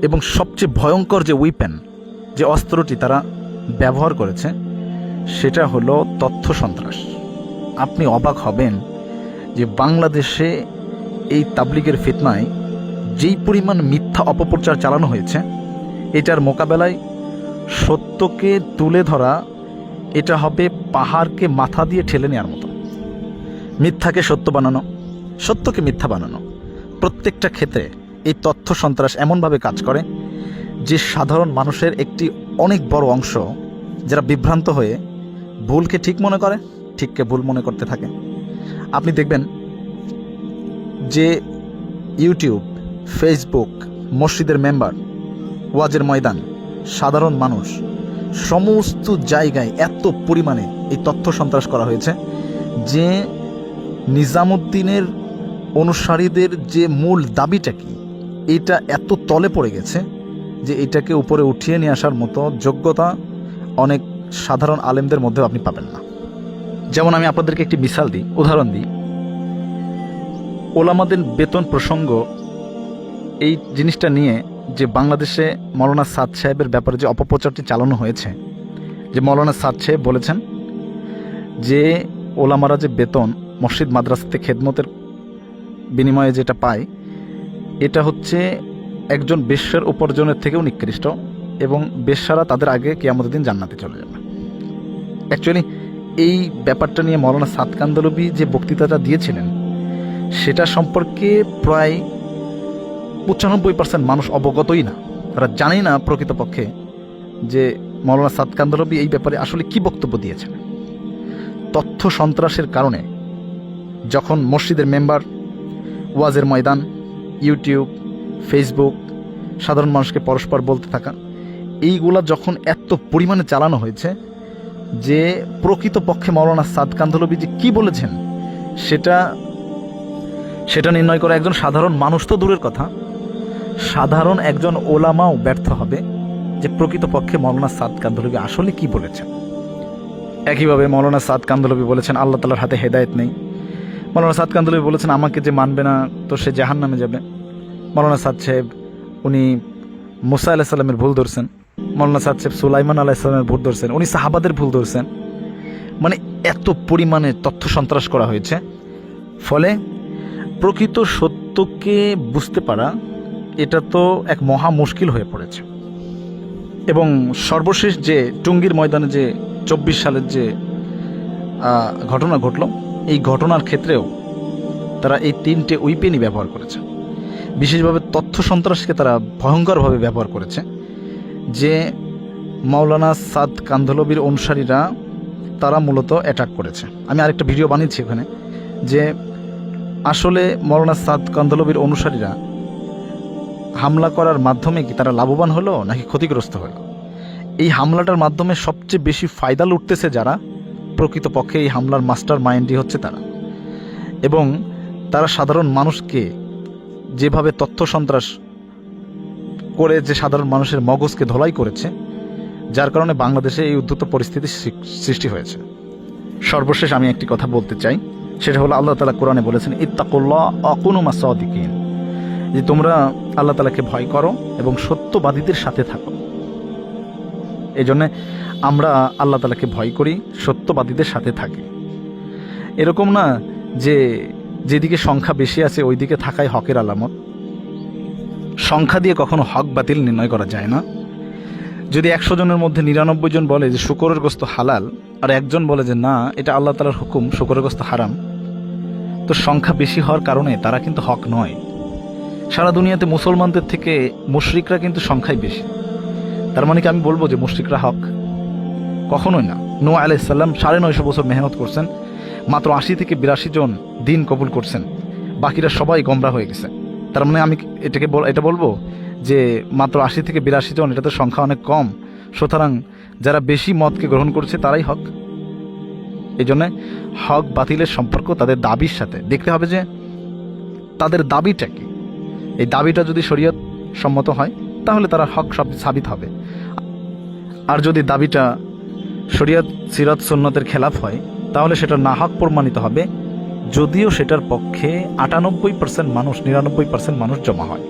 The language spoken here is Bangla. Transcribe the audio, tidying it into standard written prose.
এবং সবচেয়ে ভয়ঙ্কর যে উইপেন, যে অস্ত্রটি তারা ব্যবহার করেছে, সেটা হলো তথ্য সন্ত্রাস। আপনি অবাক হবেন যে বাংলাদেশে এই তাবলিগের ফিতনায় যেই পরিমাণ মিথ্যা অপপ্রচার চালানো হয়েছে, এটার মোকাবেলায় সত্যকে তুলে ধরা এটা হবে পাহাড়কে মাথা দিয়ে ঠেলে নেওয়ার মতো। মিথ্যাকে সত্য বানানো, সত্যকে মিথ্যা বানানো, প্রত্যেকটা ক্ষেত্রে এই তথ্য সন্ত্রাস এমনভাবে কাজ করে যে সাধারণ মানুষের একটি অনেক বড় অংশ যারা বিভ্রান্ত হয়ে ভুলকে ঠিক মনে করে, ঠিককে ভুল মনে করতে থাকে। আপনি দেখবেন যে ইউটিউব, ফেসবুক, মসজিদের মেম্বার, ওয়াজের ময়দান, সাধারণ মানুষ, সমস্ত জায়গায় এত পরিমাণে এই তথ্য সন্ত্রাস করা হয়েছে যে নিজামুদ্দিনের অনুসারীদের যে মূল দাবিটা কি, এটা এত তলে পড়ে গেছে যে এটাকে উপরে উঠিয়ে নিয়ে আসার মতো যোগ্যতা অনেক সাধারণ আলেমদের মধ্যেও আপনি পাবেন না। যেমন আমি আপনাদেরকে একটি মিসাল দিই, উদাহরণ দিই। ওলামাদের বেতন প্রসঙ্গ, এই জিনিসটা নিয়ে যে বাংলাদেশে মৌলানা সাদ সাহেবের ব্যাপারে যে অপপ্রচারটি চালানো হয়েছে, যে মৌলানা সাদ সাহেব বলেছেন যে ওলামারা যে বেতন মসজিদ মাদ্রাসাতে খেদমতের বিনিময়ে যেটা পায়, এটা হচ্ছে একজন বেশ্যার উপার্জনের থেকেও নিকৃষ্ট এবং বেশ্যারা তাদের আগে কিয়ামতের দিন জান্নাতে চলে যাবে। অ্যাকচুয়ালি এই ব্যাপারটা নিয়ে মৌলানা সাদ কান্দলবি যে বক্তৃতাটা দিয়েছিলেন, সেটা সম্পর্কে প্রায় 95% মানুষ অবগতই না। তারা জানেই না প্রকৃতপক্ষে যে মৌলানা সাদ কান্দলবি এই ব্যাপারে আসলে কি বক্তব্য দিয়েছেন। তথ্য সন্ত্রাসের কারণে যখন মসজিদের মেম্বার, ওয়াজের ময়দান, ইউটিউব, ফেসবুক, সাধারণ মানুষকে পরস্পর বলতে থাকা, এইগুলা যখন এত পরিমাণে চালানো হয়েছে যে প্রকৃতপক্ষে মৌলানা সাদ কান্দলবি যে কী বলেছেন সেটা নির্ণয় করা একজন সাধারণ মানুষ তো দূরের কথা, সাধারণ একজন ওলামাও ব্যর্থ হবে যে প্রকৃতপক্ষে মৌলানা সাদ কান্দলবি আসলে কি বলেছেন। একইভাবে মৌলানা সাদ কান্দলবি বলেছেন আল্লাহ তাআলার হাতে হেদায়েত নেই। মৌলানা সাদ কান্দলবি বলেছেন আমাকে যে মানবে না তো সে জাহান্নামে যাবে। মৌলানা সাদ সাহেব উনি মুসা আলাইহিস সালামের ভুল ধরছেন, মৌলানা সাদ সাহেব সুলাইমান আলাইহিস সালামের ভুল ধরছেন, উনি সাহাবাদের ভুল ধরছেন। মানে এত পরিমাণে তথ্য সন্ত্রাস করা হয়েছে, ফলে প্রকৃত সত্যকে বুঝতে পারা এটা তো এক মহা মুশকিল হয়ে পড়েছে। এবং সর্বশেষ যে টুঙ্গির ময়দানে যে 24 সালের যে ঘটনা ঘটল, এই ঘটনার ক্ষেত্রেও তারা এই 3টে উইপেনই ব্যবহার করেছে। বিশেষভাবে তথ্য সন্ত্রাসকে তারা ভয়ঙ্করভাবে ব্যবহার করেছে যে মাওলানা সাদ কান্দলবির অনুসারীরা তারা মূলত অ্যাটাক করেছে। আমি আরেকটা ভিডিও বানিয়েছি ওখানে যে আসলে মাওলানা সাদ কান্দলবির অনুসারীরা হামলা করার মাধ্যমে কি তারা লাভবান হলো নাকি ক্ষতিগ্রস্ত হলো। এই হামলাটার মাধ্যমে সবচেয়ে বেশি ফায়দা লুটতেছে যারা, প্রকৃতপক্ষে এই হামলার মাস্টার মাইন্ডই হচ্ছে তারা। এবং তারা সাধারণ মানুষকে যেভাবে তথ্য সন্ত্রাস করে যে সাধারণ মানুষের মগজকে ধোলাই করেছে, যার কারণে বাংলাদেশে এই উদ্ধত পরিস্থিতির সৃষ্টি হয়েছে। সর্বশেষ আমি একটি কথা বলতে চাই, সেটা হলো আল্লাহ তাআলা কোরআনে বলেছেন ইত্তাকুল্লাহ ওয়া কুনু মাস সাদিকিন, যে তোমরা আল্লাহ তাআলাকে ভয় করো এবং সত্যবাদীদের সাথে থাকো। এই জন্যে আমরা আল্লাহ তাআলাকে ভয় করি, সত্যবাদীদের সাথে থাকি। এরকম না যে যেদিকে সংখ্যা বেশি আছে ওই দিকে থাকাই হকের আলামত। সংখ্যা দিয়ে কখনো হক বাতিল নির্ণয় করা যায় না। যদি 100 জনের মধ্যে 99 জন বলে যে শুকরের গোশত হালাল আর একজন বলে যে না এটা আল্লাহ তাআলার হুকুম, শুকরের গোশত হারাম, তো সংখ্যা বেশি হওয়ার কারণে তারা কিন্তু হক নয়। সারা দুনিয়াতে মুসলমানদের থেকে মুশরিকরা কিন্তু সংখ্যায় বেশি। তার মানে কি আমি বলবো যে মুশরিকরা হক? কখনোই না। নূহ আলাইহিস সালাম 950 বছর মেহনত করছেন, মাত্র 80 থেকে 82 জন দিন কবুল করছেন, বাকিরা সবাই গোমরা হয়ে গেছে। তার মানে আমি এটা বলবো যে মাত্র 80 থেকে 82 জন, এটা তো সংখ্যা অনেক কম, সুতরাং যারা বেশি মতকে গ্রহণ করছে তারাই হক। এই জন্য হক বাতিলের সম্পর্ক তাদের দাবির সাথে দেখতে হবে যে তাদের দাবিটা কি। এই দাবিটা যদি শরীয়ত সম্মত হয় তাহলে তারা হক সাবিত হবে, আর যদি দাবিটা শরীয়ত সিরাত সুন্নতের খেলাফ হয় তাহলে সেটা না হক প্রমাণিত হবে, যদিও সেটার পক্ষে 98% মানুষ 99% মানুষ জমা হয়।